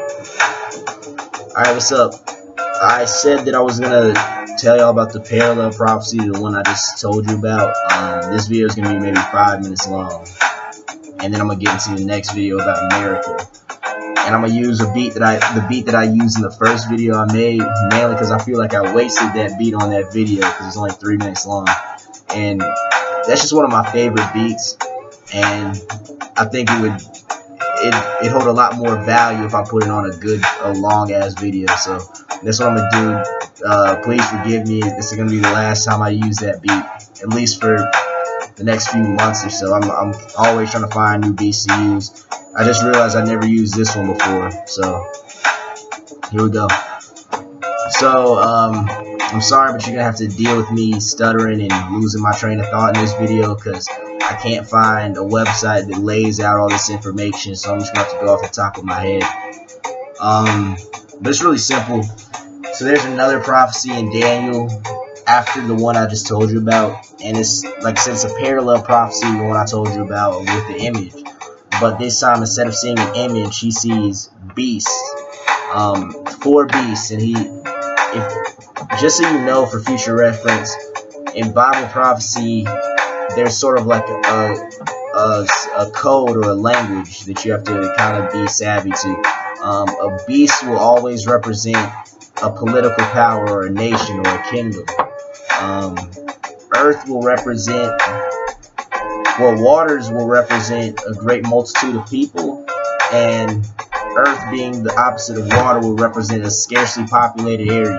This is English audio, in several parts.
Alright, what's up? I said that I was gonna tell y'all about the parallel prophecy, the one I just told you about. This video is gonna be maybe 5 minutes long, and then I'm gonna get into the next video about America. And I'm gonna use the beat that I used in the first video I made, mainly because I feel like I wasted that beat on that video because it's only 3 minutes long, and that's just one of my favorite beats. And I think it hold a lot more value if I put it on a long ass video. So that's what I'm gonna do. Please forgive me. This is gonna be the last time I use that beat, at least for the next few months or so. I'm always trying to find new beats to use. I just realized I never used this one before, so here we go. So I'm sorry, but you're gonna have to deal with me stuttering and losing my train of thought in this video because I can't find a website that lays out all this information, so I'm just gonna have to go off the top of my head. But it's really simple. So there's another prophecy in Daniel after the one I just told you about, and it's like I said, it's a parallel prophecy to the one I told you about with the image. But this time, instead of seeing an image, he sees beasts, 4 beasts, and just so you know, for future reference, in Bible prophecy, there's sort of like a code or a language that you have to kind of be savvy to. A beast will always represent a political power or a nation or a kingdom. Earth will represent, well, waters will represent a great multitude of people, and earth being the opposite of water will represent a scarcely populated area.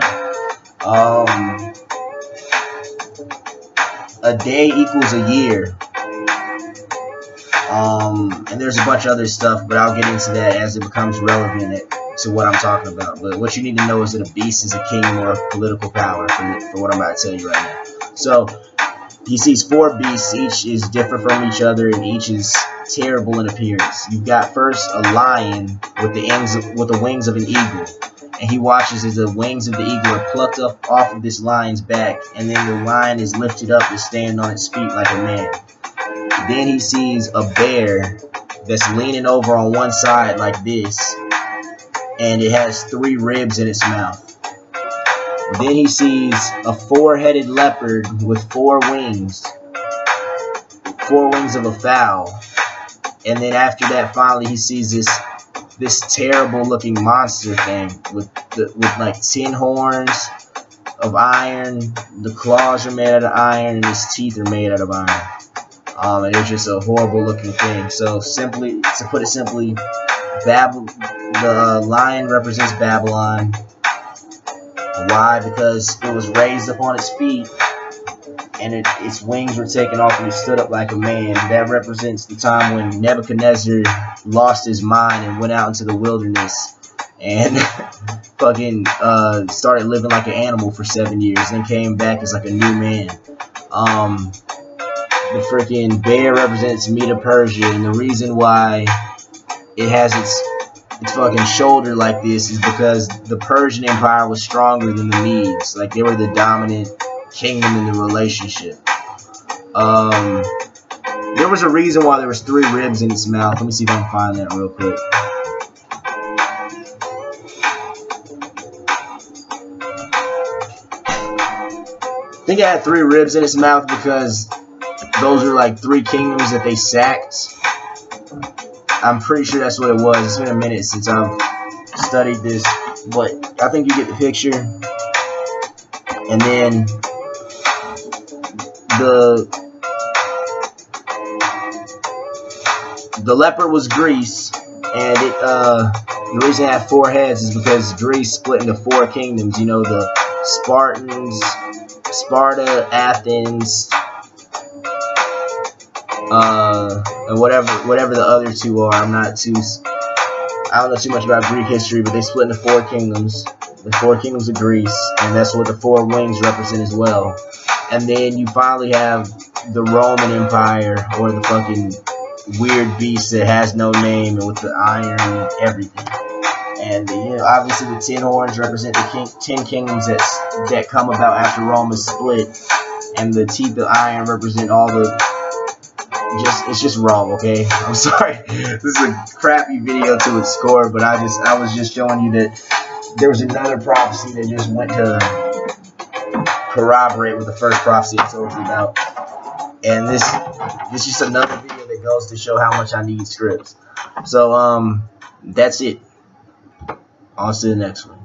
A day equals a year. And there's a bunch of other stuff, but I'll get into that as it becomes relevant to what I'm talking about. But what you need to know is that a beast is a kingdom or a political power for what I'm about to tell you right now. So he sees 4 beasts, each is different from each other, and each is terrible in appearance. You've got first a lion with the wings of an eagle, and he watches as the wings of the eagle are plucked up off of this lion's back, and then the lion is lifted up to stand on its feet like a man. Then he sees a bear that's leaning over on one side like this, and it has 3 ribs in its mouth. Then he sees a 4-headed leopard with 4 wings of a fowl. And then after that, finally, he sees this terrible looking monster thing with like 10 horns of iron. The claws are made out of iron, and his teeth are made out of iron. And it's just a horrible looking thing. So to put it simply, the lion represents Babylon. Why? Because it was raised up on its feet, and its wings were taken off, and it stood up like a man. That represents the time when Nebuchadnezzar lost his mind and went out into the wilderness and fucking started living like an animal for 7 years, then came back as like a new man. The freaking bear represents Medo-Persia, and the reason why it has its fucking shoulder like this is because the Persian Empire was stronger than the Medes. Like, they were the dominant kingdom in the relationship. There was a reason why there was 3 ribs in its mouth. Let me see if I can find that real quick. I think it had 3 ribs in its mouth because those are like 3 kingdoms that they sacked. I'm pretty sure that's what it was. It's been a minute since I've studied this, but I think you get the picture. And then the leopard was Greece, and the reason it had 4 heads is because Greece split into 4 kingdoms. You know, the Spartans, Sparta, Athens, and whatever the other 2 are. I don't know too much about Greek history, but they split into 4 kingdoms. The 4 kingdoms of Greece, and that's what the 4 wings represent as well. And then you finally have the Roman Empire, or the fucking weird beast that has no name and with the iron and everything. And you know, obviously the 10 horns represent the 10 kingdoms that come about after Rome is split, and the teeth of iron represent all the it's just wrong, okay? I'm sorry. This is a crappy video to its core, but I was just showing you that there was another prophecy that just went to corroborate with the first prophecy I told you about. And this is just another video that goes to show how much I need scripts. So that's it. On to the next one.